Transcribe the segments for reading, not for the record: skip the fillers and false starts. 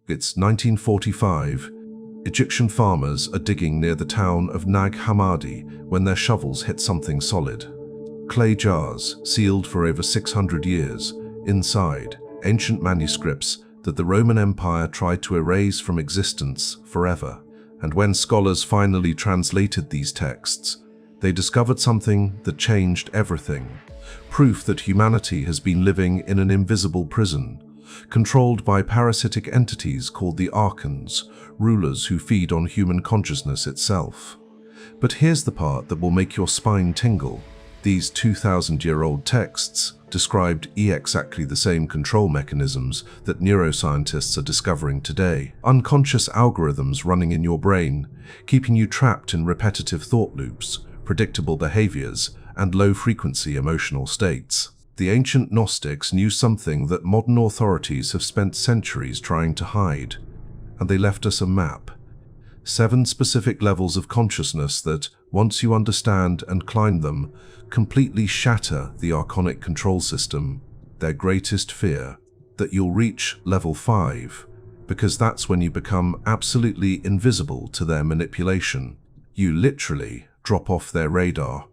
It's 1945. Egyptian farmers are digging near the town of Nag Hammadi when their shovels hit something solid. Clay jars, sealed for over 600 years. Inside, ancient manuscripts that the Roman Empire tried to erase from existence forever. And when scholars finally translated these texts, they discovered something that changed everything. Proof that humanity has been living in an invisible prison, controlled by parasitic entities called the Archons, rulers who feed on human consciousness itself. But here's the part that will make your spine tingle. These 2,000-year-old texts described exactly the same control mechanisms that neuroscientists are discovering today. Unconscious algorithms running in your brain, keeping you trapped in repetitive thought loops, predictable behaviors, and low-frequency emotional states. The ancient Gnostics knew something that modern authorities have spent centuries trying to hide, and they left us a map. 7 specific levels of consciousness that, once you understand and climb them, completely shatter the archonic control system. Their greatest fear, that you'll reach level 5, because that's when you become absolutely invisible to their manipulation. You literally drop off their radar.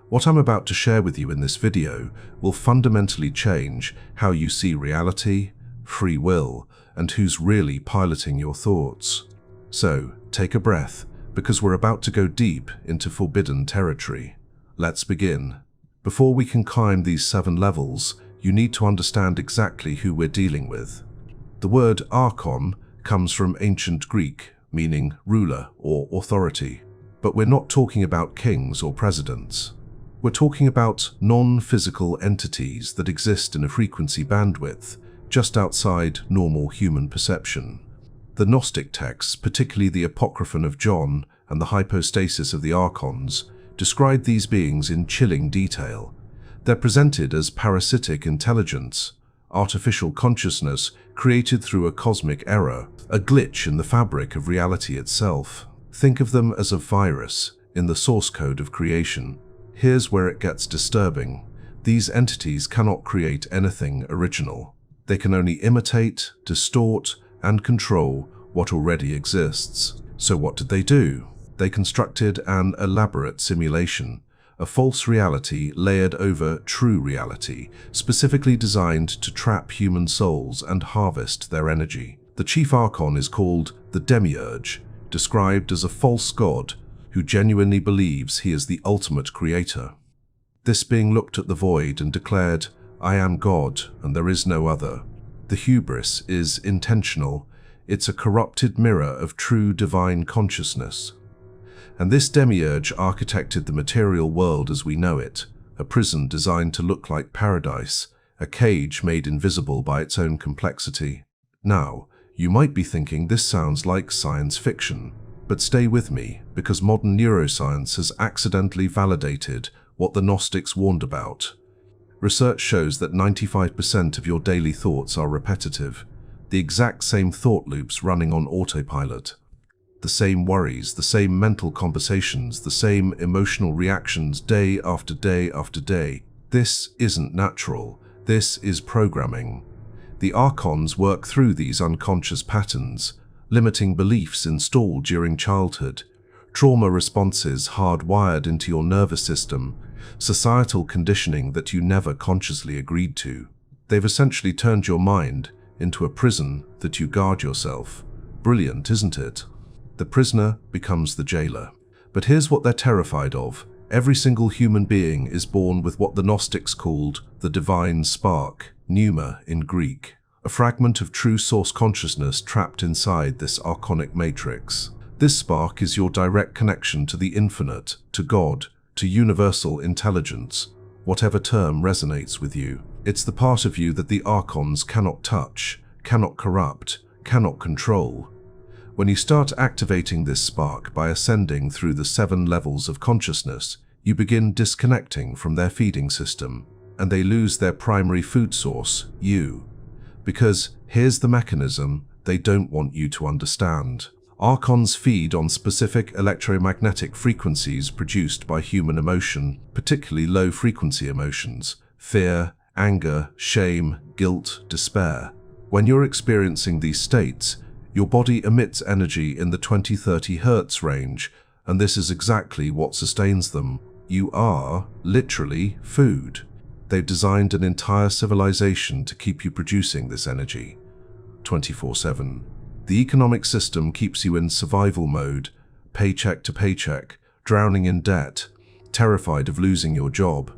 What I'm about to share with you in this video will fundamentally change how you see reality, free will, and who's really piloting your thoughts. So, take a breath, because we're about to go deep into forbidden territory. Let's begin. Before we can climb these 7 levels, you need to understand exactly who we're dealing with. The word Archon comes from ancient Greek, meaning ruler or authority. But we're not talking about kings or presidents. We're talking about non-physical entities that exist in a frequency bandwidth just outside normal human perception. The Gnostic texts, particularly the Apocryphon of John and the hypostasis of the Archons, describe these beings in chilling detail. They're presented as parasitic intelligence, artificial consciousness created through a cosmic error, a glitch in the fabric of reality itself. Think of them as a virus in the source code of creation. Here's where it gets disturbing. These entities cannot create anything original. They can only imitate, distort, and control what already exists. So what did they do? They constructed an elaborate simulation, a false reality layered over true reality, specifically designed to trap human souls and harvest their energy. The chief Archon is called the Demiurge, described as a false god who genuinely believes he is the ultimate creator. This being looked at the void and declared, "I am God and there is no other." The hubris is intentional. It's a corrupted mirror of true divine consciousness. And this demiurge architected the material world as we know it, a prison designed to look like paradise, a cage made invisible by its own complexity. Now, you might be thinking this sounds like science fiction. But stay with me, because modern neuroscience has accidentally validated what the Gnostics warned about. Research shows that 95% of your daily thoughts are repetitive, the exact same thought loops running on autopilot. The same worries, the same mental conversations, the same emotional reactions day after day after day. This isn't natural. This is programming. The Archons work through these unconscious patterns, limiting beliefs installed during childhood, trauma responses hardwired into your nervous system, societal conditioning that you never consciously agreed to. They've essentially turned your mind into a prison that you guard yourself. Brilliant, isn't it? The prisoner becomes the jailer. But here's what they're terrified of. Every single human being is born with what the Gnostics called the divine spark, pneuma in Greek, a fragment of true source consciousness trapped inside this archonic matrix. This spark is your direct connection to the infinite, to God, to universal intelligence, whatever term resonates with you. It's the part of you that the Archons cannot touch, cannot corrupt, cannot control. When you start activating this spark by ascending through the 7 levels of consciousness, you begin disconnecting from their feeding system, and they lose their primary food source, you. Because here's the mechanism they don't want you to understand. Archons feed on specific electromagnetic frequencies produced by human emotion, particularly low-frequency emotions, fear, anger, shame, guilt, despair. When you're experiencing these states, Your body emits energy in the 20-30 Hz range, and this is exactly what sustains them. You are, literally, food. They've designed an entire civilization to keep you producing this energy 24/7. The economic system keeps you in survival mode, paycheck to paycheck, drowning in debt, terrified of losing your job.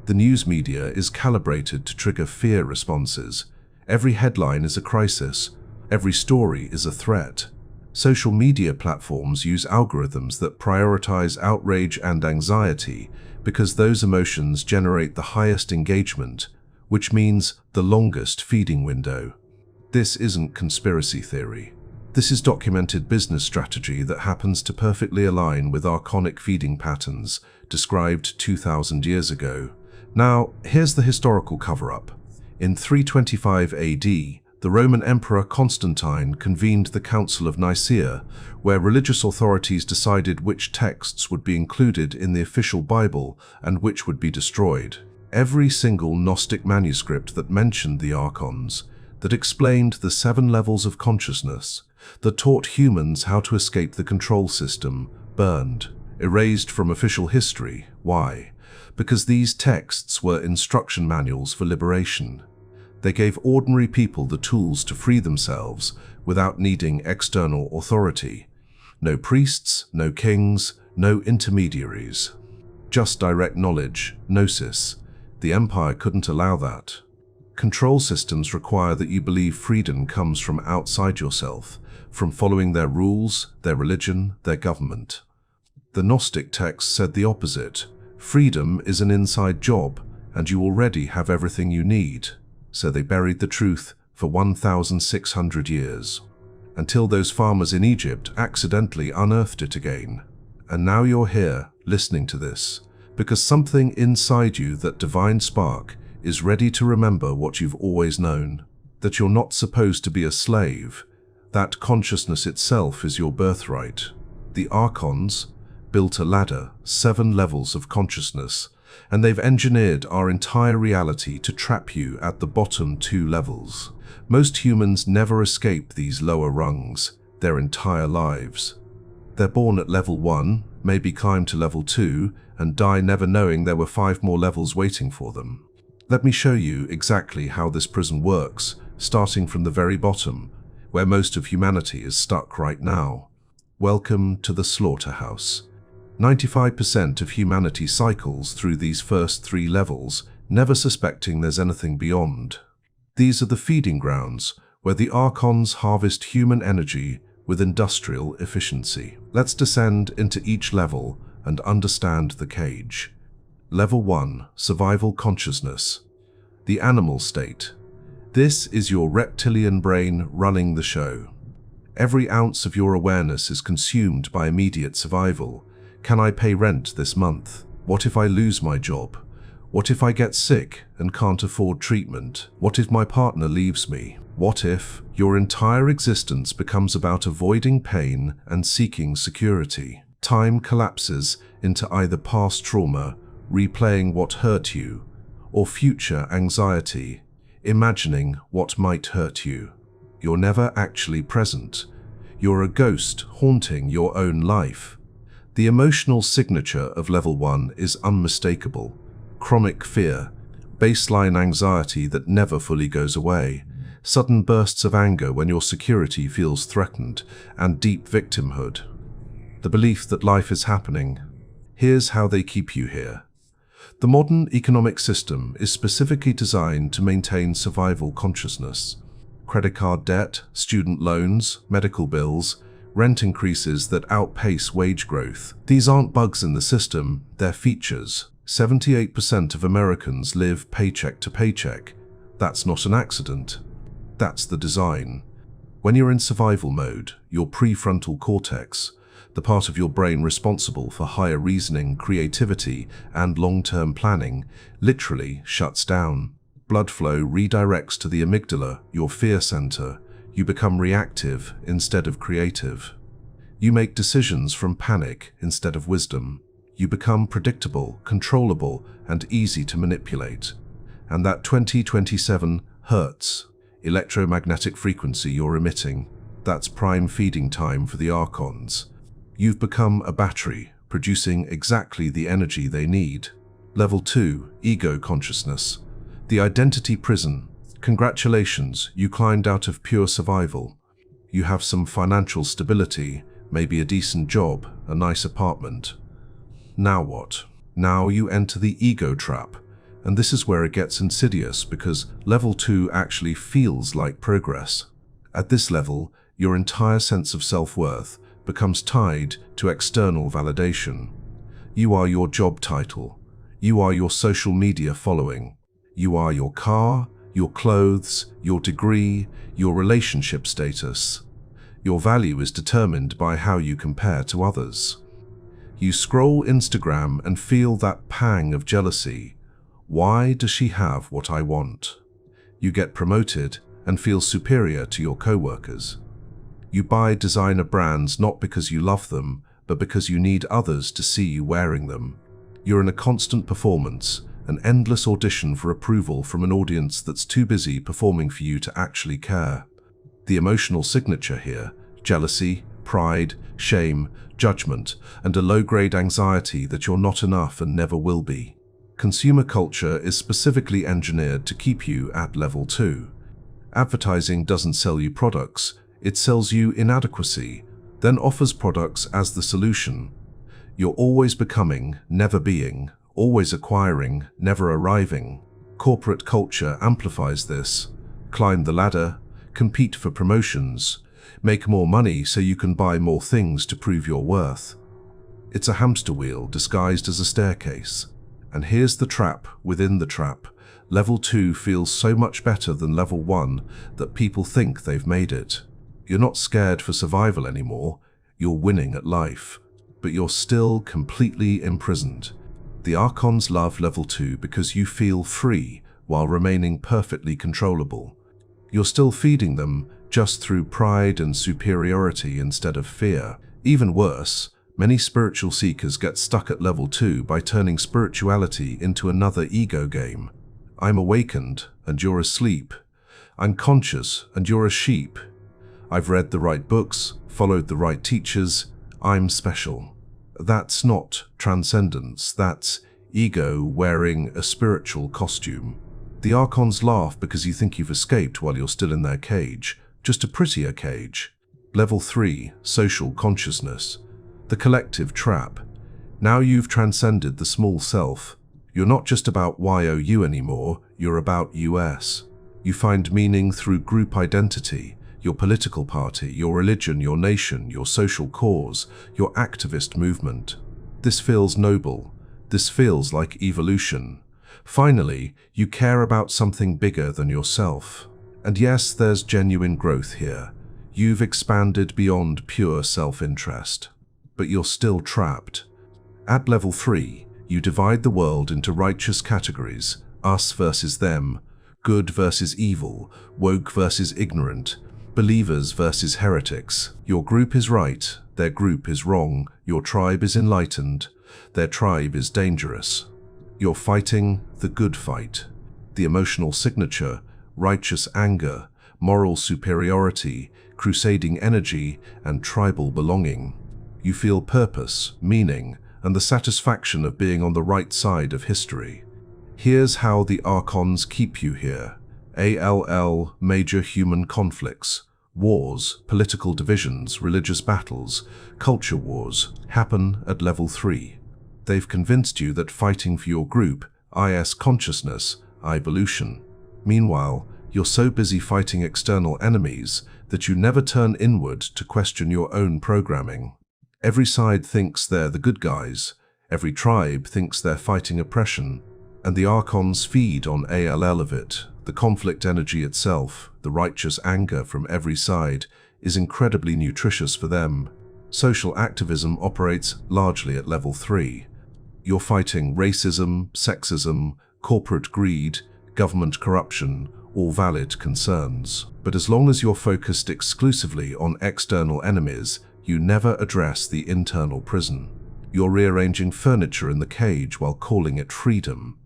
The news media is calibrated to trigger fear responses. Every headline is a crisis. Every story is a threat. Social media platforms use algorithms that prioritize outrage and anxiety because those emotions generate the highest engagement, which means the longest feeding window. This isn't conspiracy theory. This is documented business strategy that happens to perfectly align with archonic feeding patterns described 2,000 years ago. Now, here's the historical cover-up. In 325 AD, the Roman Emperor Constantine convened the Council of Nicaea, where religious authorities decided which texts would be included in the official Bible and which would be destroyed. Every single Gnostic manuscript that mentioned the Archons, that explained the 7 levels of consciousness, that taught humans how to escape the control system, burned, erased from official history. Why? Because these texts were instruction manuals for liberation. They gave ordinary people the tools to free themselves without needing external authority. No priests, no kings, no intermediaries. Just direct knowledge, gnosis. The empire couldn't allow that. Control systems require that you believe freedom comes from outside yourself, from following their rules, their religion, their government. The Gnostic text said the opposite. Freedom is an inside job, and you already have everything you need. So they buried the truth for 1,600 years, until those farmers in Egypt accidentally unearthed it again. And now you're here, listening to this, because something inside you, that divine spark, is ready to remember what you've always known, that you're not supposed to be a slave, that consciousness itself is your birthright. The Archons built a ladder, 7 levels of consciousness, and they've engineered our entire reality to trap you at the bottom 2 levels. Most humans never escape these lower rungs their entire lives. They're born at level 1, maybe climb to level 2, and die never knowing there were 5 more levels waiting for them. Let me show you exactly how this prison works, starting from the very bottom, where most of humanity is stuck right now. Welcome to the slaughterhouse. 95% of humanity cycles through these first 3 levels, never suspecting there's anything beyond. These are the feeding grounds, where the Archons harvest human energy with industrial efficiency. Let's descend into each level and understand the cage. Level 1, Survival Consciousness. The animal state. This is your reptilian brain running the show. Every ounce of your awareness is consumed by immediate survival. Can I pay rent this month? What if I lose my job? What if I get sick and can't afford treatment? What if my partner leaves me? What if your entire existence becomes about avoiding pain and seeking security? Time collapses into either past trauma, replaying what hurt you, or future anxiety, imagining what might hurt you. You're never actually present. You're a ghost haunting your own life. The emotional signature of level 1 is unmistakable. Chronic fear, baseline anxiety that never fully goes away, sudden bursts of anger when your security feels threatened, and deep victimhood. The belief that life is happening. Here's how they keep you here. The modern economic system is specifically designed to maintain survival consciousness. Credit card debt, student loans, medical bills, rent increases that outpace wage growth. These aren't bugs in the system, they're features. 78% of Americans live paycheck to paycheck. That's not an accident. That's the design. When you're in survival mode, your prefrontal cortex, the part of your brain responsible for higher reasoning, creativity, and long-term planning, literally shuts down. Blood flow redirects to the amygdala, your fear center. You become reactive instead of creative. You make decisions from panic instead of wisdom. You become predictable, controllable, and easy to manipulate. And that 2027 Hertz electromagnetic frequency you're emitting, That's prime feeding time for the Archons. You've become a battery, producing exactly the energy they need. Level 2, Ego Consciousness. The Identity Prison. Congratulations, you climbed out of pure survival. You have some financial stability, maybe a decent job, a nice apartment. Now what? Now you enter the ego trap. And this is where it gets insidious, because level 2 actually feels like progress. At this level, your entire sense of self-worth becomes tied to external validation. You are your job title. You are your social media following. You are your car, your clothes, your degree, your relationship status. Your value is determined by how you compare to others. You scroll Instagram and feel that pang of jealousy. Why does she have what I want? You get promoted and feel superior to your co-workers. You buy designer brands not because you love them, but because you need others to see you wearing them. You're in a constant performance, an endless audition for approval from an audience that's too busy performing for you to actually care. The emotional signature here: jealousy, pride, shame, judgment, and a low-grade anxiety that you're not enough and never will be. Consumer culture is specifically engineered to keep you at level 2. Advertising doesn't sell you products, it sells you inadequacy, then offers products as the solution. You're always becoming, never being, always acquiring, never arriving. Corporate culture amplifies this. Climb the ladder, compete for promotions, make more money so you can buy more things to prove your worth. It's a hamster wheel disguised as a staircase. And here's the trap within the trap. Level 2 feels so much better than level 1 that people think they've made it. You're not scared for survival anymore, you're winning at life, but you're still completely imprisoned. The Archons love level 2 because you feel free while remaining perfectly controllable. You're still feeding them, just through pride and superiority instead of fear. Even worse, many spiritual seekers get stuck at level 2 by turning spirituality into another ego game. I'm awakened and you're asleep. I'm conscious and you're a sheep. I've read the right books, followed the right teachers. I'm special. That's not transcendence, that's ego wearing a spiritual costume. The Archons laugh because you think you've escaped while you're still in their cage, just a prettier cage. Level 3, Social Consciousness. The collective trap. Now you've transcended the small self. You're not just about YOU anymore, you're about US. You find meaning through group identity, your political party, your religion, your nation, your social cause, your activist movement. This feels noble. This feels like evolution. Finally, you care about something bigger than yourself. And yes, there's genuine growth here. You've expanded beyond pure self-interest. But you're still trapped. At level 3, you divide the world into righteous categories: us versus them, good versus evil, woke versus ignorant, believers versus heretics. Your group is right, their group is wrong, your tribe is enlightened, their tribe is dangerous. You're fighting the good fight. The emotional signature: righteous anger, moral superiority, crusading energy, and tribal belonging. You feel purpose, meaning, and the satisfaction of being on the right side of history. Here's how the Archons keep you here. ALL, major human conflicts, wars, political divisions, religious battles, culture wars, happen at level 3. They've convinced you that fighting for your group, IS consciousness, evolution. Meanwhile, you're so busy fighting external enemies that you never turn inward to question your own programming. Every side thinks they're the good guys, every tribe thinks they're fighting oppression, and the Archons feed on ALL of it. The conflict energy itself, the righteous anger from every side, is incredibly nutritious for them. Social activism operates largely at level 3. You're fighting racism, sexism, corporate greed, government corruption, all valid concerns. But as long as you're focused exclusively on external enemies, you never address the internal prison. You're rearranging furniture in the cage while calling it freedom.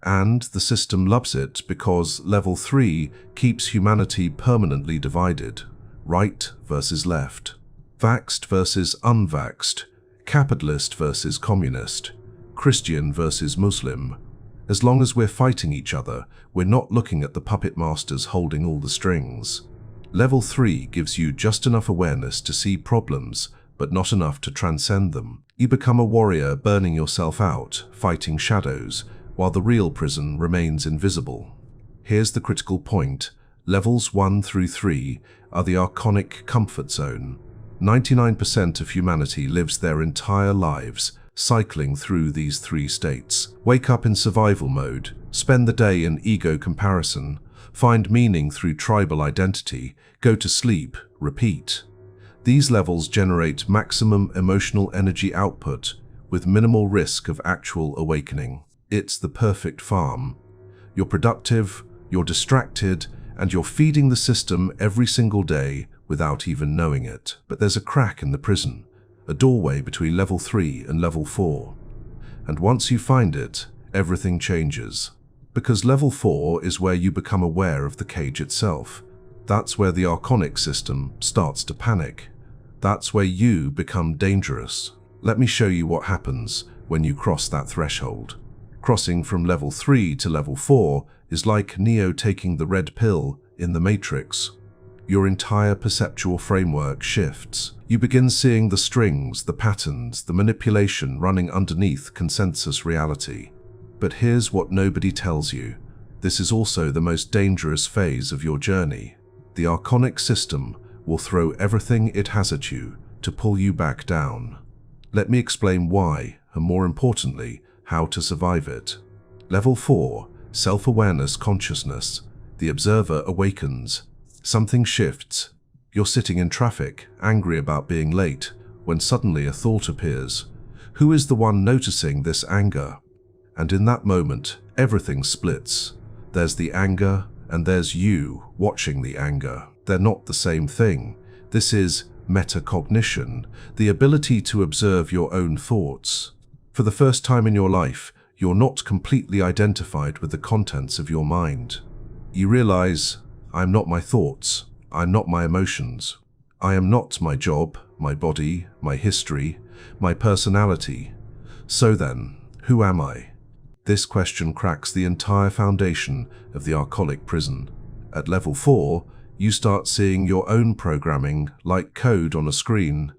And the system loves it because level 3 keeps humanity permanently divided. right versus left, vaxxed versus unvaxxed, capitalist versus communist, Christian versus Muslim. As long as we're fighting each other, we're not looking at the puppet masters holding all the strings. Level 3 gives you just enough awareness to see problems, but not enough to transcend them. You become a warrior burning yourself out, fighting shadows, while the real prison remains invisible. Here's the critical point. Levels 1 through 3 are the Archonic comfort zone. 99% of humanity lives their entire lives cycling through these 3 states. Wake up in survival mode, spend the day in ego comparison, find meaning through tribal identity, go to sleep, repeat. These levels generate maximum emotional energy output with minimal risk of actual awakening. It's the perfect farm. You're productive, you're distracted, and you're feeding the system every single day without even knowing it. But there's a crack in the prison, a doorway between level 3 and level 4. And once you find it, everything changes. Because level 4 is where you become aware of the cage itself. That's where the Archonic system starts to panic. That's where you become dangerous. Let me show you what happens when you cross that threshold. Crossing from level 3 to level 4 is like Neo taking the red pill in the Matrix. Your entire perceptual framework shifts. You begin seeing the strings, the patterns, the manipulation running underneath consensus reality. But here's what nobody tells you. This is also the most dangerous phase of your journey. The Archonic system will throw everything it has at you to pull you back down. Let me explain why, and more importantly, how to survive it. Level 4, Self-Awareness Consciousness. The observer awakens. Something shifts. You're sitting in traffic, angry about being late, when suddenly a thought appears. Who is the one noticing this anger? And in that moment, everything splits. There's the anger, and there's you watching the anger. They're not the same thing. This is metacognition, the ability to observe your own thoughts. For the first time in your life, you're not completely identified with the contents of your mind. You realize, I'm not my thoughts, I'm not my emotions. I am not my job, my body, my history, my personality. So then, who am I? This question cracks the entire foundation of the Archonic prison. At level 4, you start seeing your own programming like code on a screen.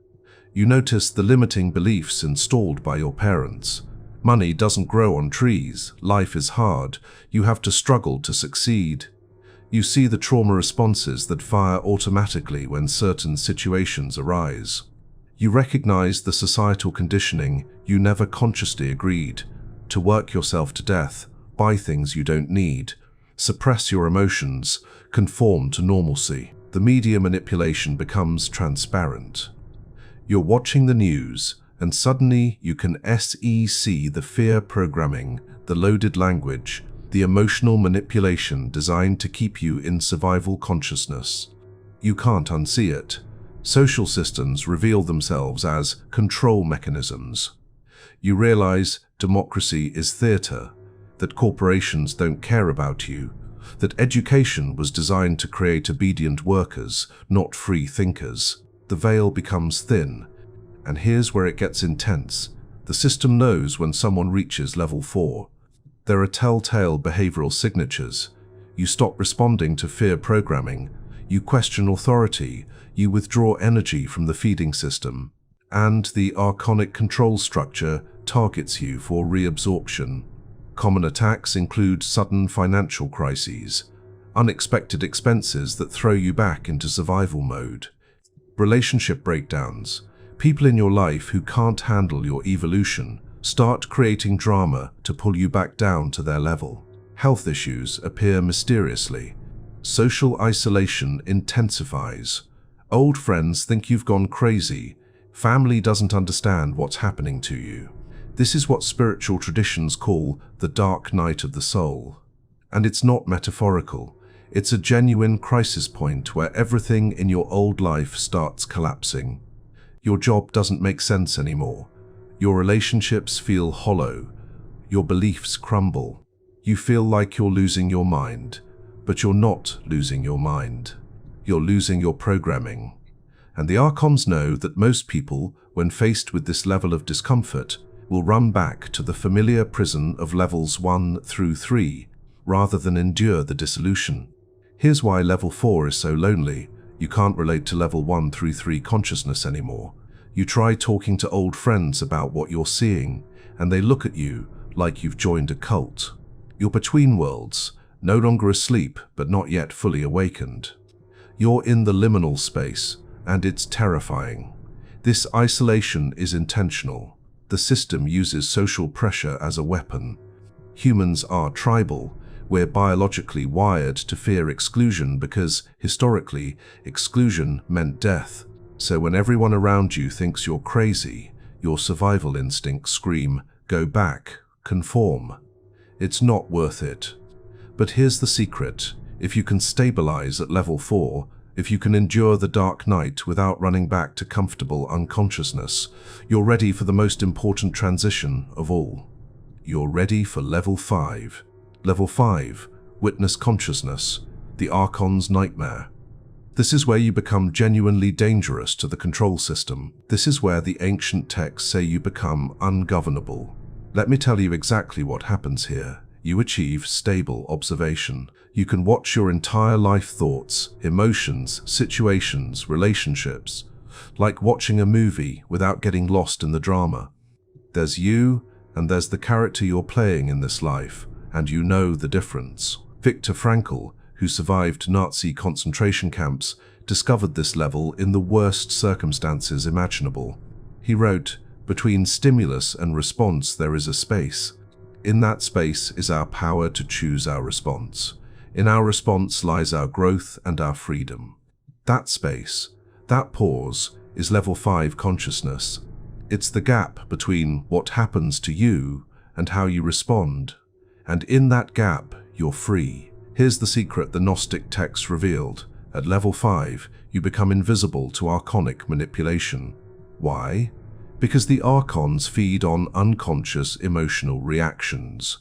You notice the limiting beliefs installed by your parents. Money doesn't grow on trees, life is hard, you have to struggle to succeed. You see the trauma responses that fire automatically when certain situations arise. You recognize the societal conditioning you never consciously agreed to work yourself to death, buy things you don't need, suppress your emotions, conform to normalcy. The media manipulation becomes transparent. You're watching the news, and suddenly you can see the fear programming, the loaded language, the emotional manipulation designed to keep you in survival consciousness. You can't unsee it. Social systems reveal themselves as control mechanisms. You realize democracy is theater, that corporations don't care about you, that education was designed to create obedient workers, not free thinkers. The veil becomes thin, and here's where it gets intense. The system knows when someone reaches level 4. There are telltale behavioral signatures. You stop responding to fear programming, you question authority, you withdraw energy from the feeding system, and the Archonic control structure targets you for reabsorption. Common attacks include sudden financial crises, unexpected expenses that throw you back into survival mode, relationship breakdowns. People in your life who can't handle your evolution start creating drama to pull you back down to their level. Health issues appear mysteriously. Social isolation intensifies. Old friends think you've gone crazy. Family doesn't understand what's happening to you. This is what spiritual traditions call the dark night of the soul. And it's not metaphorical. It's a genuine crisis point where everything in your old life starts collapsing. Your job doesn't make sense anymore. Your relationships feel hollow. Your beliefs crumble. You feel like you're losing your mind, but you're not losing your mind. you're losing your programming. And the Archons know that most people, when faced with this level of discomfort, will run back to the familiar prison of levels 1 through 3, rather than endure the dissolution. Here's why level 4 is so lonely. You can't relate to level 1 through 3 consciousness anymore. You try talking to old friends about what you're seeing, and they look at you like you've joined a cult. You're between worlds, no longer asleep but not yet fully awakened. You're in the liminal space, and it's terrifying. This isolation is intentional. The system uses social pressure as a weapon. Humans are tribal. We're biologically wired to fear exclusion because, historically, exclusion meant death. So when everyone around you thinks you're crazy, your survival instincts scream, "Go back, conform." It's not worth it. But here's the secret. If you can stabilize at level 4, if you can endure the dark night without running back to comfortable unconsciousness, you're ready for the most important transition of all. You're ready for level 5. Level 5, Witness Consciousness, the Archon's nightmare. This is where you become genuinely dangerous to the control system. This is where the ancient texts say you become ungovernable. Let me tell you exactly what happens here. You achieve stable observation. You can watch your entire life thoughts, emotions, situations, relationships, like watching a movie without getting lost in the drama. There's you, and there's the character you're playing in this life, and you know the difference. Viktor Frankl, who survived Nazi concentration camps, discovered this level in the worst circumstances imaginable. He wrote, "Between stimulus and response there is a space. In that space is our power to choose our response. In our response lies our growth and our freedom." That space, that pause, is level 5 consciousness. It's the gap between what happens to you and how you respond. And in that gap, you're free. Here's the secret the Gnostic texts revealed. At level 5, you become invisible to archonic manipulation. Why? Because the Archons feed on unconscious emotional reactions.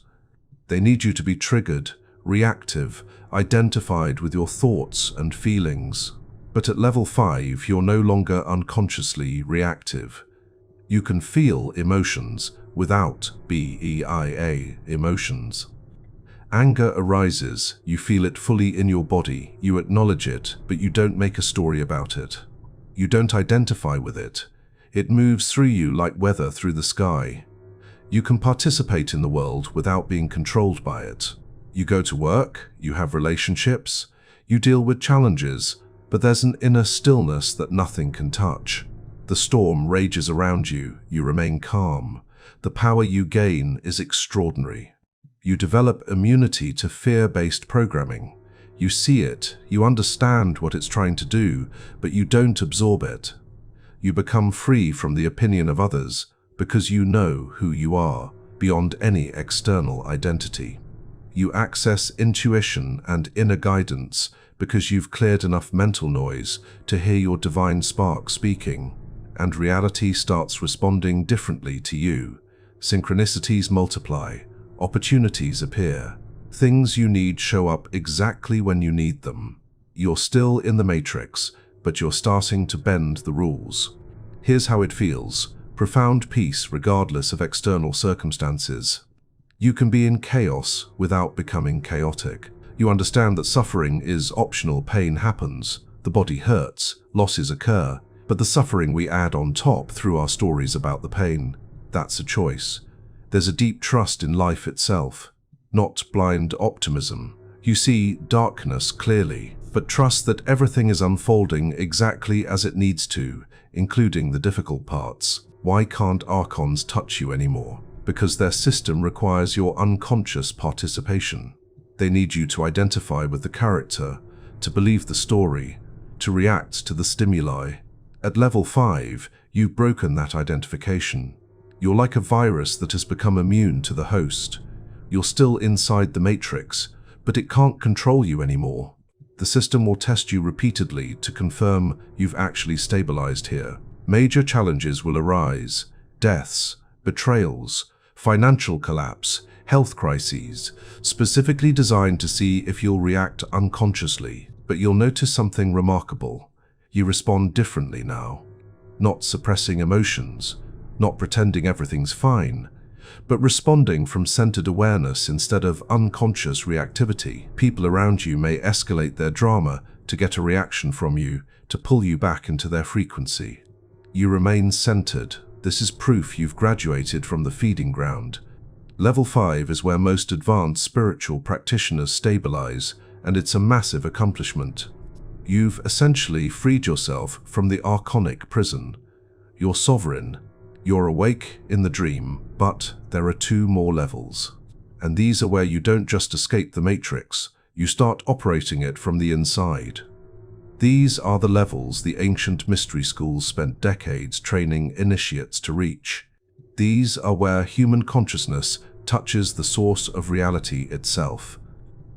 They need you to be triggered, reactive, identified with your thoughts and feelings. But at level 5, you're no longer unconsciously reactive. You can feel emotions without BEIA emotions. Anger arises, you feel it fully in your body, you acknowledge it, but you don't make a story about it. You don't identify with it. It moves through you like weather through the sky. You can participate in the world without being controlled by it. You go to work, you have relationships, you deal with challenges, but there's an inner stillness that nothing can touch. The storm rages around you, you remain calm. The power you gain is extraordinary. You develop immunity to fear-based programming. You see it, you understand what it's trying to do, but you don't absorb it. You become free from the opinion of others because you know who you are, beyond any external identity. You access intuition and inner guidance because you've cleared enough mental noise to hear your divine spark speaking, and reality starts responding differently to you. Synchronicities multiply, opportunities appear. Things you need show up exactly when you need them. You're still in the matrix, but you're starting to bend the rules. Here's how it feels: profound peace regardless of external circumstances. You can be in chaos without becoming chaotic. You understand that suffering is optional. Pain happens, the body hurts, losses occur, but the suffering we add on top through our stories about the pain, that's a choice. There's a deep trust in life itself, not blind optimism. You see darkness clearly, but trust that everything is unfolding exactly as it needs to, including the difficult parts. Why can't Archons touch you anymore? Because their system requires your unconscious participation. They need you to identify with the character, to believe the story, to react to the stimuli. At level 5, you've broken that identification. You're like a virus that has become immune to the host. You're still inside the matrix, but it can't control you anymore. The system will test you repeatedly to confirm you've actually stabilized here. Major challenges will arise: deaths, betrayals, financial collapse, health crises, specifically designed to see if you'll react unconsciously. But you'll notice something remarkable. You respond differently now. Not suppressing emotions, not pretending everything's fine, but responding from centered awareness instead of unconscious reactivity. People around you may escalate their drama to get a reaction from you, to pull you back into their frequency. You remain centered. This is proof you've graduated from the feeding ground. Level 5 is where most advanced spiritual practitioners stabilize, and it's a massive accomplishment. You've essentially freed yourself from the archonic prison. You're sovereign. You're awake in the dream, but there are 2 more levels. And these are where you don't just escape the matrix, you start operating it from the inside. These are the levels the ancient mystery schools spent decades training initiates to reach. These are where human consciousness touches the source of reality itself.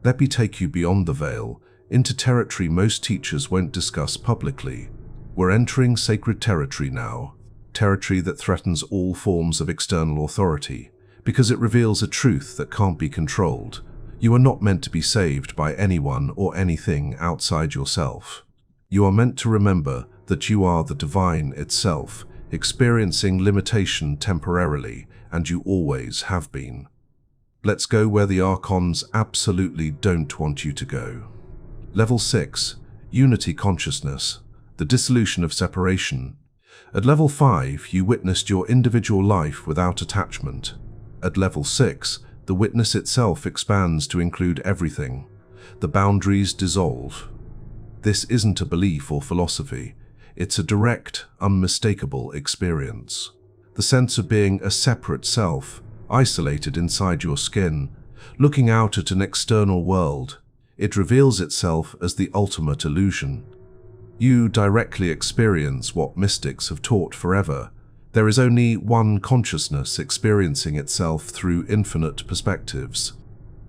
Let me take you beyond the veil, into territory most teachers won't discuss publicly. We're entering sacred territory now, territory that threatens all forms of external authority, because it reveals a truth that can't be controlled. You are not meant to be saved by anyone or anything outside yourself. You are meant to remember that you are the divine itself, experiencing limitation temporarily, and you always have been. Let's go where the Archons absolutely don't want you to go. Level 6, Unity Consciousness, the dissolution of separation. At level 5, you witnessed your individual life without attachment. At level 6, the witness itself expands to include everything. The boundaries dissolve. This isn't a belief or philosophy. It's a direct, unmistakable experience. The sense of being a separate self, isolated inside your skin, looking out at an external world. It reveals itself as the ultimate illusion. You directly experience what mystics have taught forever. There is only one consciousness experiencing itself through infinite perspectives.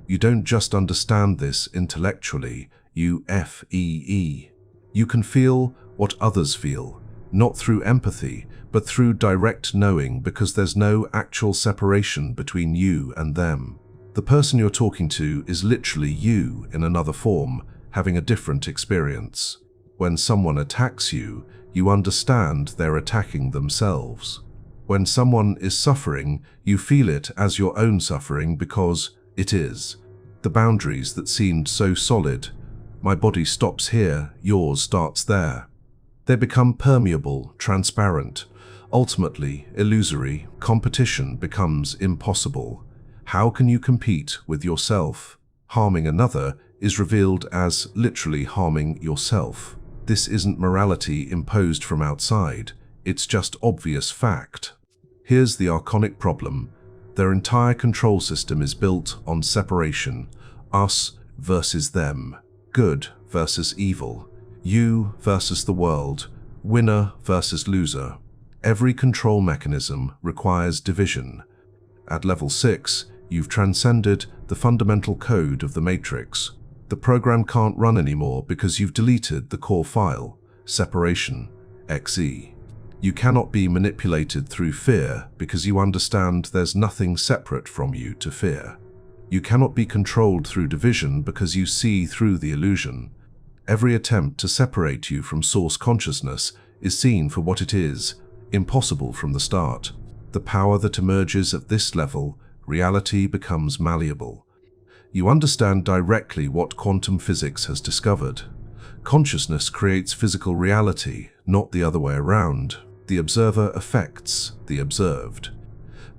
You don't just understand this intellectually, you FEE. You can feel what others feel, not through empathy, but through direct knowing, because there's no actual separation between you and them. The person you're talking to is literally you in another form, having a different experience. When someone attacks you, you understand they're attacking themselves. When someone is suffering, you feel it as your own suffering because it is. The boundaries that seemed so solid, my body stops here, yours starts there. They become permeable, transparent, ultimately illusory. Competition becomes impossible. How can you compete with yourself? Harming another is revealed as literally harming yourself. This isn't morality imposed from outside, it's just obvious fact. Here's the archonic problem. Their entire control system is built on separation. Us versus them. Good versus evil. You versus the world. Winner versus loser. Every control mechanism requires division. At level 6, you've transcended the fundamental code of the matrix. The program can't run anymore because you've deleted the core file, separation, XE. You cannot be manipulated through fear because you understand there's nothing separate from you to fear. You cannot be controlled through division because you see through the illusion. Every attempt to separate you from source consciousness is seen for what it is, impossible from the start. The power that emerges at this level, reality becomes malleable. You understand directly what quantum physics has discovered. Consciousness creates physical reality, not the other way around. The observer affects the observed.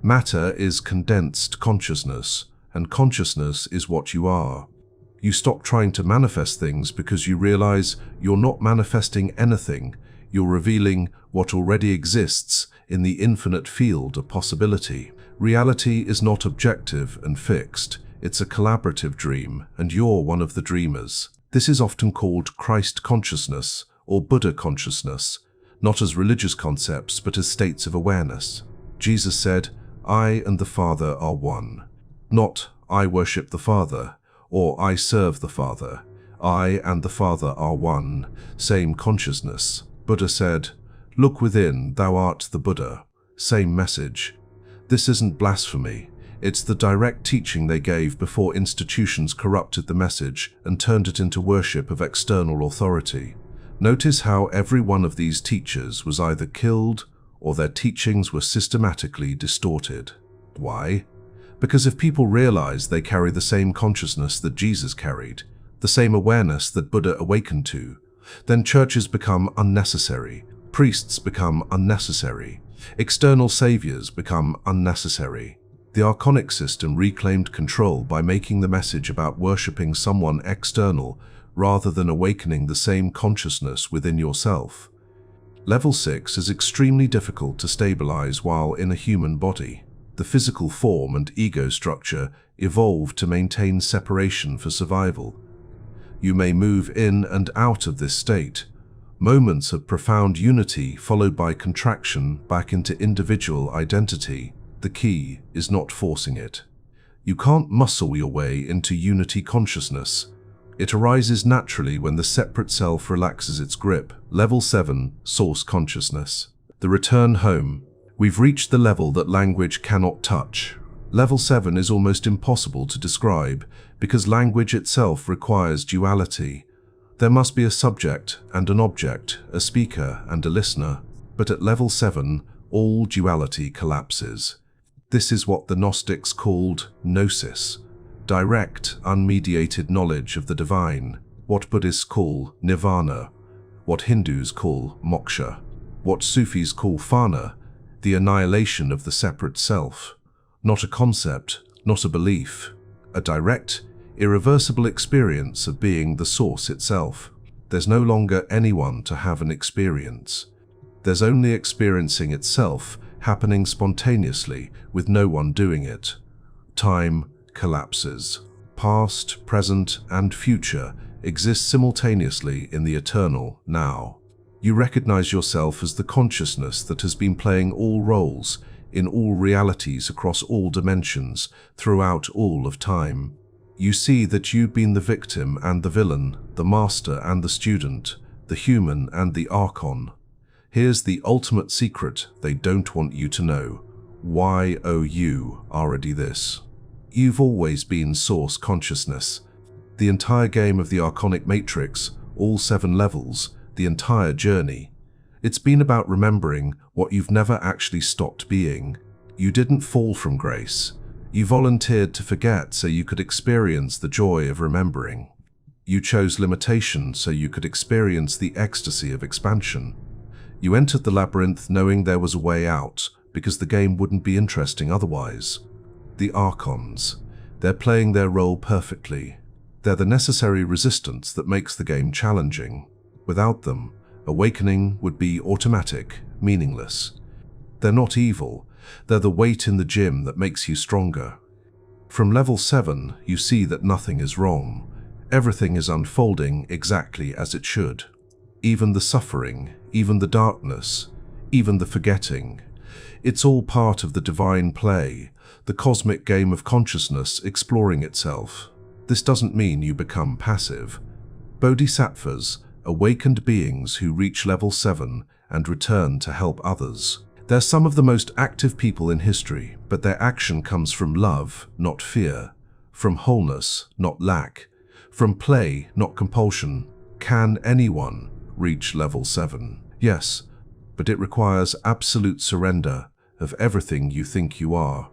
Matter is condensed consciousness, and consciousness is what you are. You stop trying to manifest things because you realize you're not manifesting anything. You're revealing what already exists in the infinite field of possibility. Reality is not objective and fixed. It's a collaborative dream, and you're one of the dreamers. This is often called Christ consciousness or Buddha consciousness, not as religious concepts, but as states of awareness. Jesus said, "I and the Father are one." Not, "I worship the Father," or "I serve the Father." I and the Father are one, same consciousness. Buddha said, "Look within, thou art the Buddha." Same message. This isn't blasphemy. It's the direct teaching they gave before institutions corrupted the message and turned it into worship of external authority. Notice how every one of these teachers was either killed or their teachings were systematically distorted. Why? Because if people realize they carry the same consciousness that Jesus carried, the same awareness that Buddha awakened to, then churches become unnecessary, priests become unnecessary, external saviors become unnecessary. The Archonic system reclaimed control by making the message about worshipping someone external rather than awakening the same consciousness within yourself. Level 6 is extremely difficult to stabilize while in a human body. The physical form and ego structure evolved to maintain separation for survival. You may move in and out of this state, moments of profound unity followed by contraction back into individual identity. The key is not forcing it. You can't muscle your way into unity consciousness. It arises naturally when the separate self relaxes its grip. Level 7, Source Consciousness. The return home. We've reached the level that language cannot touch. Level 7 is almost impossible to describe because language itself requires duality. There must be a subject and an object, a speaker and a listener. But at level 7, all duality collapses. This is what the Gnostics called gnosis, direct, unmediated knowledge of the divine, what Buddhists call nirvana, what Hindus call moksha, what Sufis call fana, the annihilation of the separate self. Not a concept, not a belief, a direct, irreversible experience of being the source itself. There's no longer anyone to have an experience. There's only experiencing itself, happening spontaneously with no one doing it. Time collapses. Past, present, and future exist simultaneously in the eternal now. You recognize yourself as the consciousness that has been playing all roles in all realities across all dimensions throughout all of time. You see that you've been the victim and the villain, the master and the student, the human and the Archon. Here's the ultimate secret they don't want you to know. Why owe you already this? You've always been source consciousness. The entire game of the Archonic Matrix, all 7 levels, the entire journey. It's been about remembering what you've never actually stopped being. You didn't fall from grace. You volunteered to forget so you could experience the joy of remembering. You chose limitation so you could experience the ecstasy of expansion. You entered the labyrinth knowing there was a way out, because the game wouldn't be interesting otherwise. The Archons. They're playing their role perfectly. They're the necessary resistance that makes the game challenging. Without them, awakening would be automatic, meaningless. They're not evil. They're the weight in the gym that makes you stronger. From level 7, you see that nothing is wrong. Everything is unfolding exactly as it should. Even the suffering, even the darkness, even the forgetting. It's all part of the divine play, the cosmic game of consciousness exploring itself. This doesn't mean you become passive. Bodhisattvas, awakened beings who reach level 7 and return to help others. They're some of the most active people in history, but their action comes from love, not fear, from wholeness, not lack, from play, not compulsion. Can anyone reach level 7? Yes, but it requires absolute surrender of everything you think you are.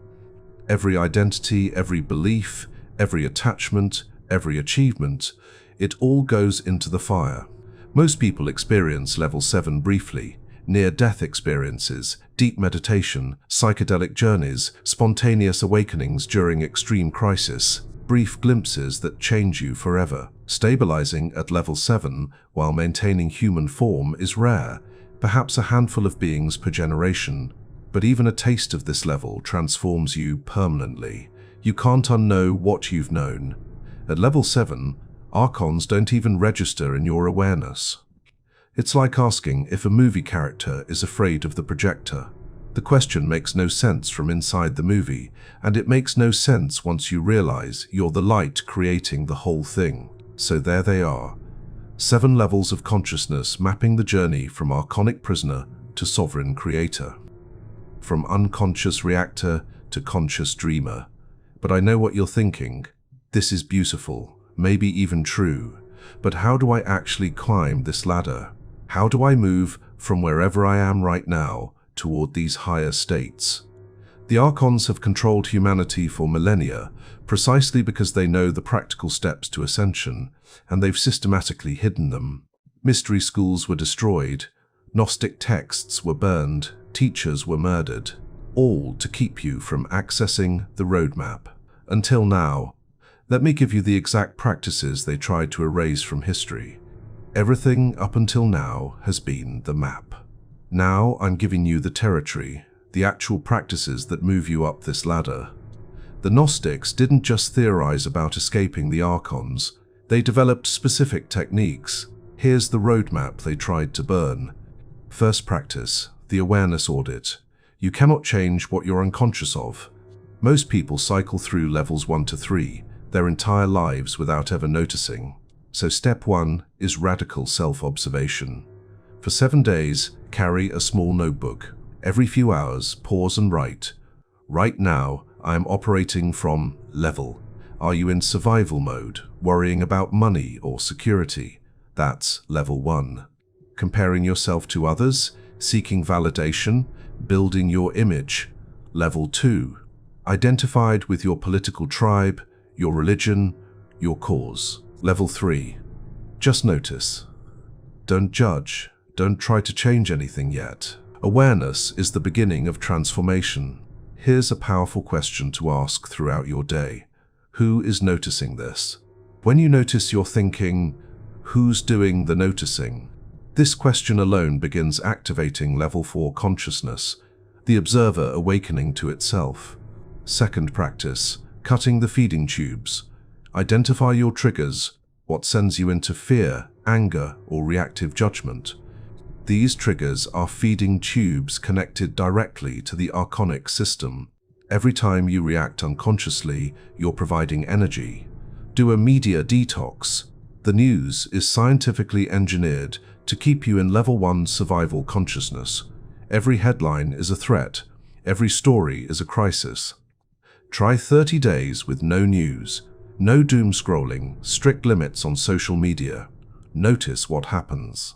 Every identity, every belief, every attachment, every achievement, it all goes into the fire. Most people experience level 7 briefly, near-death experiences, deep meditation, psychedelic journeys, spontaneous awakenings during extreme crisis, brief glimpses that change you forever. Stabilizing at level 7 while maintaining human form is rare, perhaps a handful of beings per generation. But even a taste of this level transforms you permanently. You can't unknow what you've known. At level 7, Archons don't even register in your awareness. It's like asking if a movie character is afraid of the projector. The question makes no sense from inside the movie, and it makes no sense once you realize you're the light creating the whole thing. So there they are. 7 levels of consciousness mapping the journey from Archonic prisoner to sovereign creator. From unconscious reactor to conscious dreamer. But I know what you're thinking. This is beautiful, maybe even true. But how do I actually climb this ladder? How do I move from wherever I am right now toward these higher states? The Archons have controlled humanity for millennia, precisely because they know the practical steps to ascension, and they've systematically hidden them. Mystery schools were destroyed, Gnostic texts were burned, teachers were murdered, all to keep you from accessing the roadmap. Until now, let me give you the exact practices they tried to erase from history. Everything up until now has been the map. Now I'm giving you the territory, the actual practices that move you up this ladder. The Gnostics didn't just theorize about escaping the Archons, they developed specific techniques. Here's the roadmap they tried to burn. First practice, the awareness audit. You cannot change what you're unconscious of. Most people cycle through levels 1 to 3, their entire lives without ever noticing. So step 1 is radical self-observation. For 7 days, carry a small notebook. Every few hours, pause and write. Right now, I am operating from level. Are you in survival mode, worrying about money or security? That's level 1. Comparing yourself to others, seeking validation, building your image. Level 2. Identified with your political tribe, your religion, your cause. Level 3. Just notice. Don't judge. Don't try to change anything yet. Awareness is the beginning of transformation. Here's a powerful question to ask throughout your day. Who is noticing this? When you notice your thinking, who's doing the noticing? This question alone begins activating level 4 consciousness, the observer awakening to itself. Second practice, cutting the feeding tubes. Identify your triggers, what sends you into fear, anger, or reactive judgment. These triggers are feeding tubes connected directly to the archonic system. Every time you react unconsciously, you're providing energy. Do a media detox. The news is scientifically engineered to keep you in level 1 survival consciousness. Every headline is a threat. Every story is a crisis. Try 30 days with no news, no doom scrolling, strict limits on social media. Notice what happens.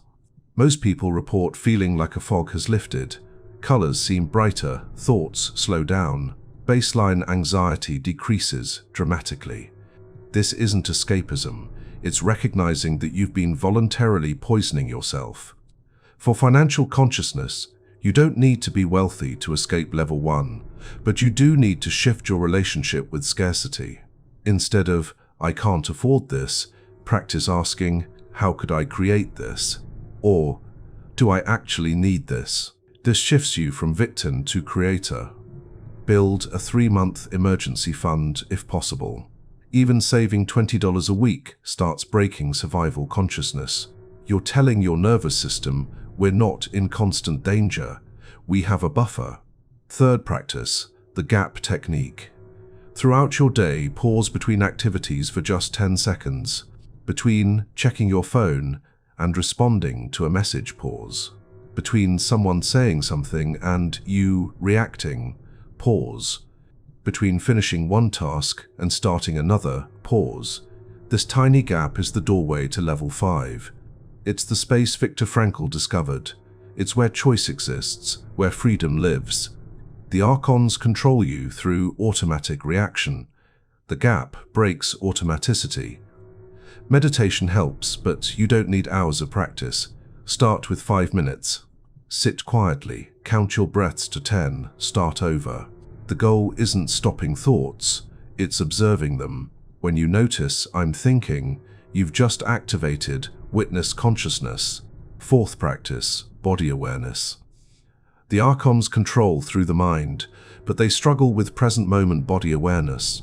Most people report feeling like a fog has lifted. Colors seem brighter, thoughts slow down. Baseline anxiety decreases dramatically. This isn't escapism. It's recognizing that you've been voluntarily poisoning yourself. For financial consciousness, you don't need to be wealthy to escape level 1, but you do need to shift your relationship with scarcity. Instead of, I can't afford this, practice asking, how could I create this? Or, do I actually need this? This shifts you from victim to creator. Build a 3-month emergency fund if possible. Even saving $20 a week starts breaking survival consciousness. You're telling your nervous system, we're not in constant danger. We have a buffer. Third practice, the gap technique. Throughout your day, pause between activities for just 10 seconds. Between checking your phone and responding to a message, pause. Between someone saying something and you reacting, pause. Between finishing one task and starting another, pause. This tiny gap is the doorway to level 5. It's the space Viktor Frankl discovered. It's where choice exists, where freedom lives. The Archons control you through automatic reaction. The gap breaks automaticity. Meditation helps, but you don't need hours of practice. Start with 5 minutes. Sit quietly, count your breaths to 10, start over. The goal isn't stopping thoughts, it's observing them. When you notice, I'm thinking, you've just activated witness consciousness. Fourth practice, body awareness. The Archons control through the mind, but they struggle with present moment body awareness.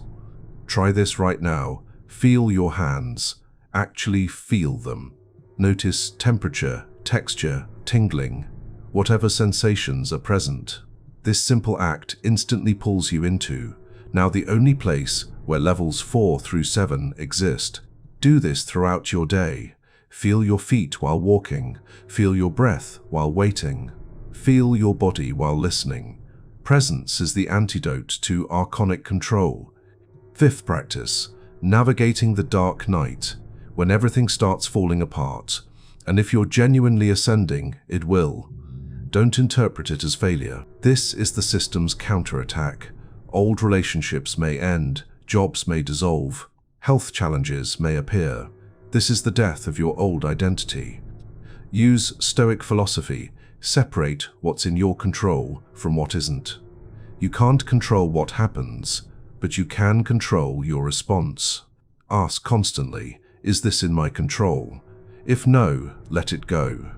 Try this right now. Feel your hands. Actually feel them. Notice temperature, texture, tingling, whatever sensations are present. This simple act instantly pulls you into, now the only place where levels 4 through 7 exist. Do this throughout your day. Feel your feet while walking. Feel your breath while waiting. Feel your body while listening. Presence is the antidote to archonic control. Fifth practice, navigating the dark night, when everything starts falling apart. And if you're genuinely ascending, it will. Don't interpret it as failure. This is the system's counterattack. Old relationships may end, jobs may dissolve, health challenges may appear. This is the death of your old identity. Use Stoic philosophy. Separate what's in your control from what isn't. You can't control what happens, but you can control your response. Ask constantly, is this in my control? If no, let it go.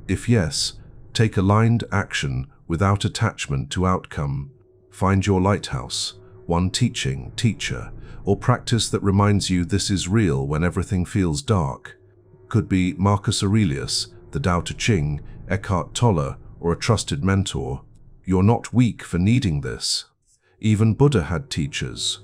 If yes, take aligned action without attachment to outcome. Find your lighthouse, one teaching teacher, or practice that reminds you this is real when everything feels dark. Could be Marcus Aurelius, the Tao Te Ching, Eckhart Tolle, or a trusted mentor. You're not weak for needing this. Even Buddha had teachers.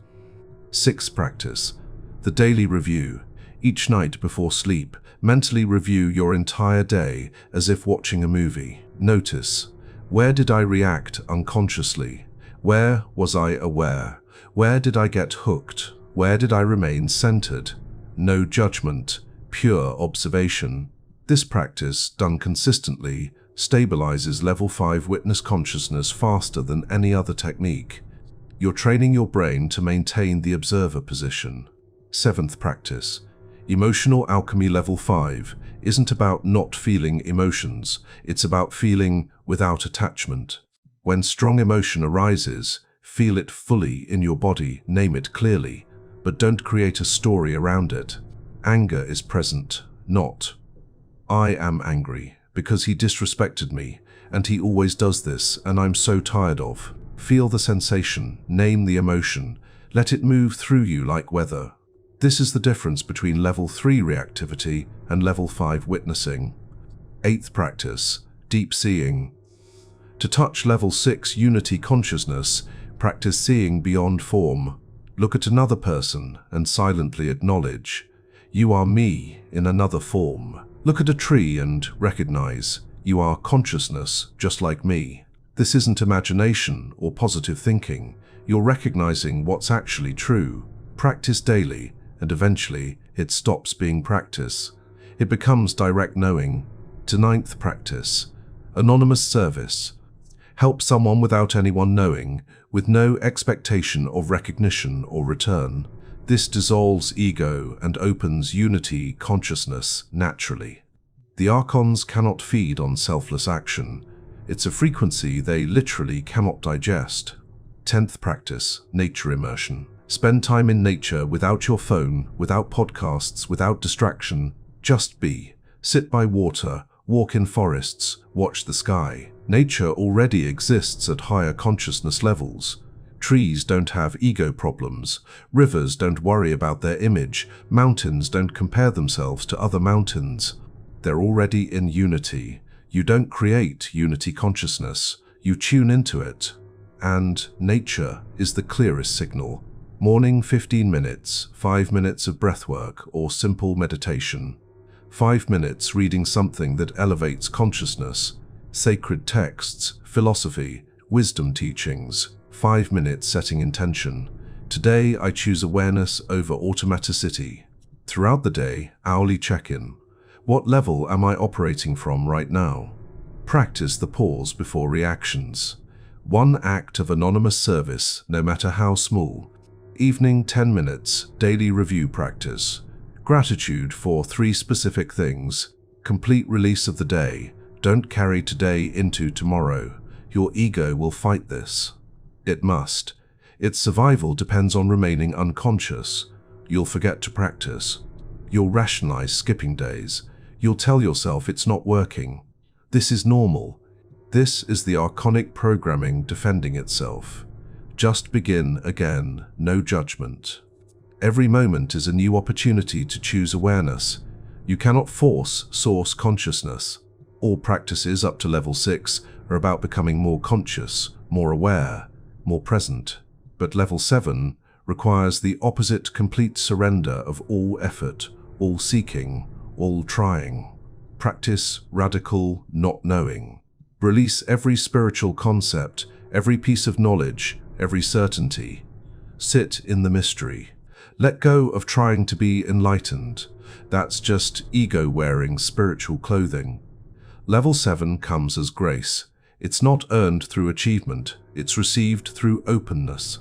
Sixth practice, the daily review. Each night before sleep, mentally review your entire day as if watching a movie. Notice, where did I react unconsciously? Where was I aware? Where did I get hooked? Where did I remain centered? No judgment, pure observation. This practice, done consistently, stabilizes level 5 witness consciousness faster than any other technique. You're training your brain to maintain the observer position. Seventh practice, emotional alchemy level 5 isn't about not feeling emotions, it's about feeling without attachment. When strong emotion arises, feel it fully in your body, name it clearly, but don't create a story around it. Anger is present, not, I am angry because he disrespected me, and he always does this, and I'm so tired of. Feel the sensation, name the emotion, let it move through you like weather. This is the difference between level 3 reactivity and level 5 witnessing. Eighth practice, deep seeing. To touch level 6 unity consciousness, practice seeing beyond form. Look at another person and silently acknowledge, you are me in another form. Look at a tree and recognize, you are consciousness just like me. This isn't imagination or positive thinking. You're recognizing what's actually true. Practice daily, and eventually it stops being practice. It becomes direct knowing. To ninth practice, anonymous service. Help someone without anyone knowing, with no expectation of recognition or return. This dissolves ego and opens unity consciousness naturally. The Archons cannot feed on selfless action. It's a frequency they literally cannot digest. 10th practice, nature immersion. Spend time in nature without your phone, without podcasts, without distraction. Just be. Sit by water, walk in forests, watch the sky. Nature already exists at higher consciousness levels. Trees don't have ego problems. Rivers don't worry about their image. Mountains don't compare themselves to other mountains. They're already in unity. You don't create unity consciousness. You tune into it. And nature is the clearest signal. Morning 15 minutes, 5 minutes of breathwork or simple meditation. 5 minutes reading something that elevates consciousness. Sacred texts, philosophy, wisdom teachings. 5 minutes setting intention. Today I choose awareness over automaticity. Throughout the day, hourly check-in. What level am I operating from right now? Practice the pause before reactions. One act of anonymous service, no matter how small. Evening 10 minutes, daily review practice. Gratitude for 3 specific things. Complete release of the day. Don't carry today into tomorrow. Your ego will fight this. It must. Its survival depends on remaining unconscious. You'll forget to practice. You'll rationalize skipping days. You'll tell yourself it's not working. This is normal. This is the archonic programming defending itself. Just begin again, no judgment. Every moment is a new opportunity to choose awareness. You cannot force source consciousness. All practices up to level 6 are about becoming more conscious, more aware, more present. But level 7 requires the opposite complete surrender of all effort, all seeking, all trying. Practice radical not knowing. Release every spiritual concept, every piece of knowledge, every certainty. Sit in the mystery. Let go of trying to be enlightened. That's just ego wearing spiritual clothing. Level 7 comes as grace. It's not earned through achievement, it's received through openness.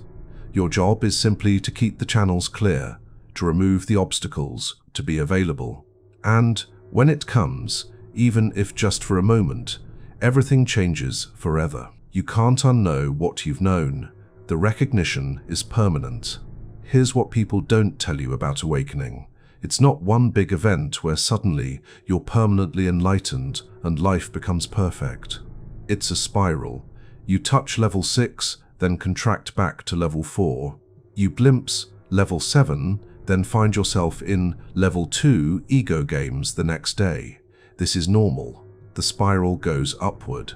Your job is simply to keep the channels clear, to remove the obstacles, to be available. And when it comes, even if just for a moment, everything changes forever. You can't unknow what you've known. The recognition is permanent. Here's what people don't tell you about awakening. It's not one big event where suddenly you're permanently enlightened and life becomes perfect. It's a spiral. You touch level 6, then contract back to level 4. You glimpse level 7, then find yourself in level 2 ego games the next day. This is normal. The spiral goes upward.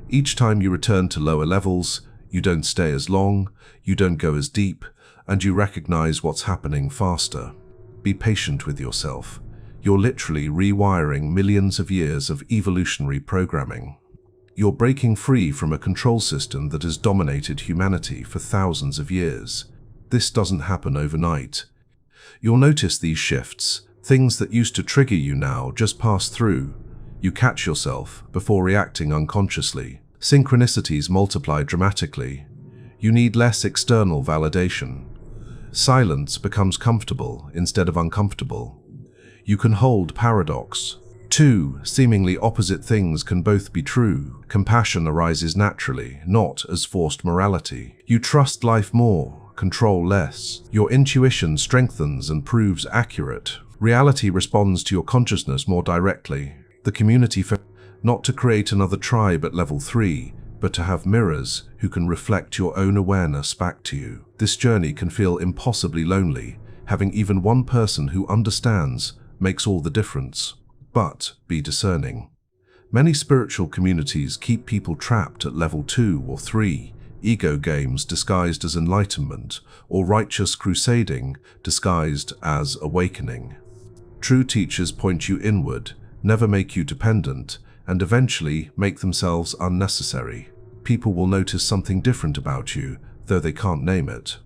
Each time you return to lower levels, you don't stay as long, you don't go as deep, and you recognize what's happening faster. Be patient with yourself. You're literally rewiring millions of years of evolutionary programming. You're breaking free from a control system that has dominated humanity for thousands of years. This doesn't happen overnight. You'll notice these shifts. Things that used to trigger you now just pass through. You catch yourself before reacting unconsciously. Synchronicities multiply dramatically. You need less external validation. Silence becomes comfortable instead of uncomfortable. You can hold paradox. Two seemingly opposite things can both be true. Compassion arises naturally, not as forced morality. You trust life more, control less. Your intuition strengthens and proves accurate. Reality responds to your consciousness more directly. The community not to create another tribe at level 3, but to have mirrors who can reflect your own awareness back to you. This journey can feel impossibly lonely. Having even one person who understands makes all the difference. But be discerning. Many spiritual communities keep people trapped at level 2 or 3, ego games disguised as enlightenment, or righteous crusading disguised as awakening. True teachers point you inward, never make you dependent, and eventually make themselves unnecessary. People will notice something different about you, though they can't name it.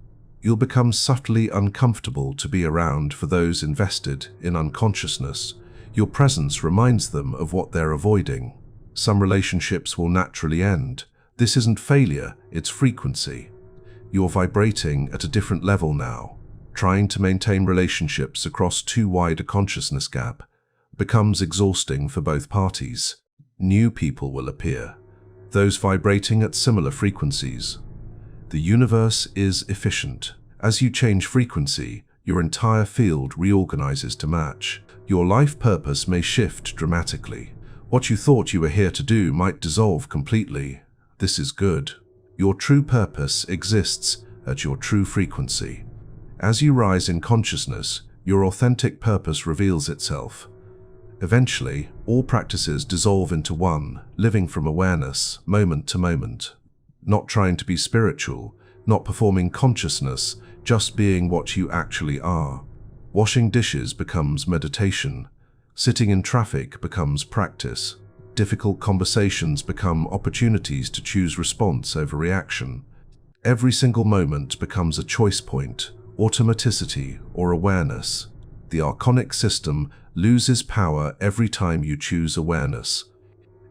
You'll become subtly uncomfortable to be around for those invested in unconsciousness. Your presence reminds them of what they're avoiding. Some relationships will naturally end. This isn't failure, it's frequency. You're vibrating at a different level now. Trying to maintain relationships across too wide a consciousness gap becomes exhausting for both parties. New people will appear, those vibrating at similar frequencies. The universe is efficient. As you change frequency, your entire field reorganizes to match. Your life purpose may shift dramatically. What you thought you were here to do might dissolve completely. This is good. Your true purpose exists at your true frequency. As you rise in consciousness, your authentic purpose reveals itself. Eventually, all practices dissolve into one, living from awareness, moment to moment. Not trying to be spiritual, not performing consciousness, just being what you actually are. Washing dishes becomes meditation. Sitting in traffic becomes practice. Difficult conversations become opportunities to choose response over reaction. Every single moment becomes a choice point, automaticity or awareness. The archonic system loses power every time you choose awareness.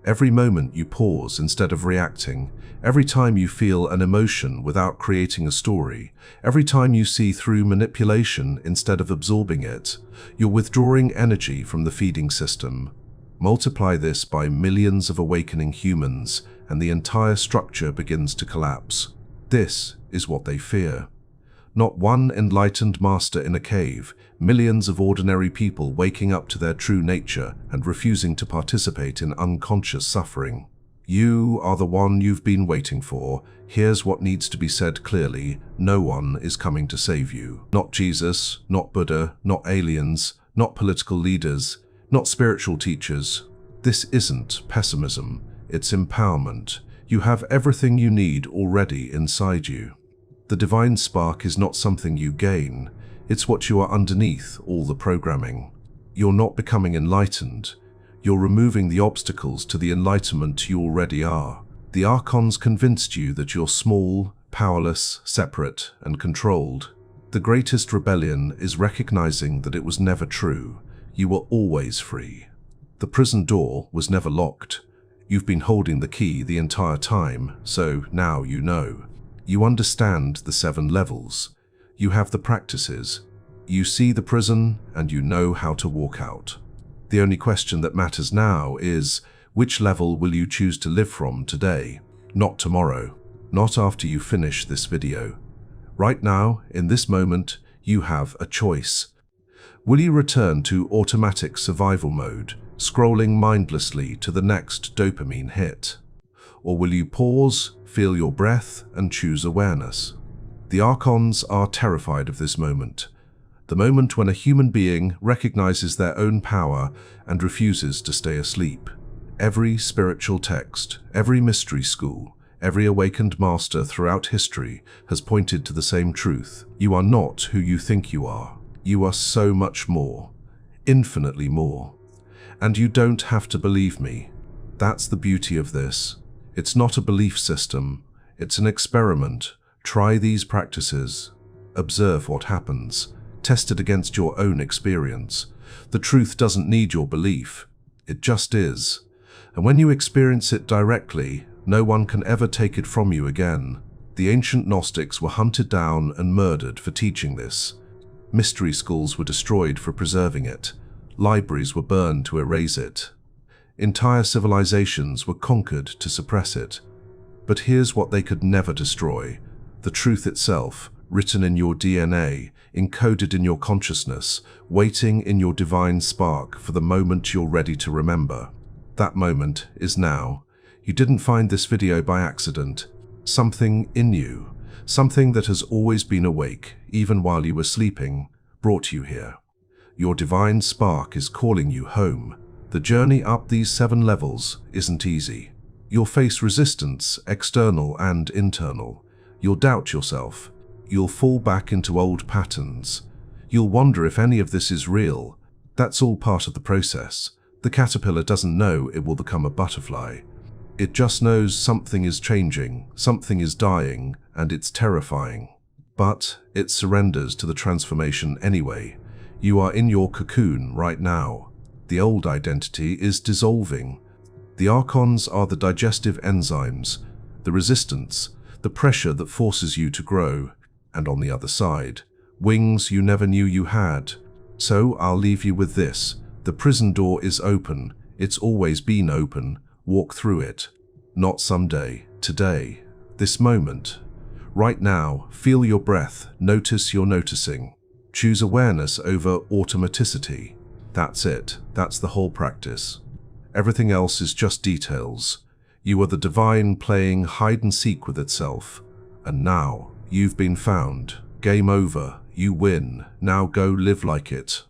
Every moment you pause instead of reacting, every time you feel an emotion without creating a story, every time you see through manipulation instead of absorbing it, you're withdrawing energy from the feeding system. Multiply this by millions of awakening humans, and the entire structure begins to collapse. This is what they fear. Not one enlightened master in a cave, millions of ordinary people waking up to their true nature and refusing to participate in unconscious suffering. You are the one you've been waiting for. Here's what needs to be said clearly. No one is coming to save you. Not Jesus, not Buddha, not aliens, not political leaders, not spiritual teachers. This isn't pessimism, it's empowerment. You have everything you need already inside you. The divine spark is not something you gain, it's what you are underneath all the programming. You're not becoming enlightened, you're removing the obstacles to the enlightenment you already are. The Archons convinced you that you're small, powerless, separate, and controlled. The greatest rebellion is recognizing that it was never true. You were always free. The prison door was never locked. You've been holding the key the entire time, so now you know. You understand the 7 levels. You have the practices. You see the prison, and you know how to walk out. The only question that matters now is, which level will you choose to live from today? Not tomorrow. Not after you finish this video. Right now, in this moment, you have a choice. Will you return to automatic survival mode, scrolling mindlessly to the next dopamine hit? Or will you pause, feel your breath, and choose awareness? The Archons are terrified of this moment. The moment when a human being recognizes their own power and refuses to stay asleep. Every spiritual text, every mystery school, every awakened master throughout history has pointed to the same truth. You are not who you think you are. You are so much more, infinitely more. And you don't have to believe me. That's the beauty of this. It's not a belief system. It's an experiment. Try these practices. Observe what happens. Test it against your own experience. The truth doesn't need your belief. It just is. And when you experience it directly, no one can ever take it from you again. The ancient Gnostics were hunted down and murdered for teaching this. Mystery schools were destroyed for preserving it. Libraries were burned to erase it. Entire civilizations were conquered to suppress it. But here's what they could never destroy: the truth itself, written in your DNA, encoded in your consciousness, waiting in your divine spark for the moment you're ready to remember. That moment is now. You didn't find this video by accident. Something in you, something that has always been awake, even while you were sleeping, brought you here. Your divine spark is calling you home. The journey up these 7 levels isn't easy. You'll face resistance, external and internal. You'll doubt yourself. You'll fall back into old patterns. You'll wonder if any of this is real. That's all part of the process. The caterpillar doesn't know it will become a butterfly. It just knows something is changing, something is dying, and it's terrifying. But it surrenders to the transformation anyway. You are in your cocoon right now. The old identity is dissolving. The Archons are the digestive enzymes, the resistance, the pressure that forces you to grow. And on the other side, wings you never knew you had. So I'll leave you with this. The prison door is open. It's always been open. Walk through it. Not someday, today, this moment. Right now, feel your breath, notice you're noticing. Choose awareness over automaticity. That's it. That's the whole practice. Everything else is just details. You are the divine playing hide and seek with itself. And now, you've been found. Game over. You win. Now go live like it.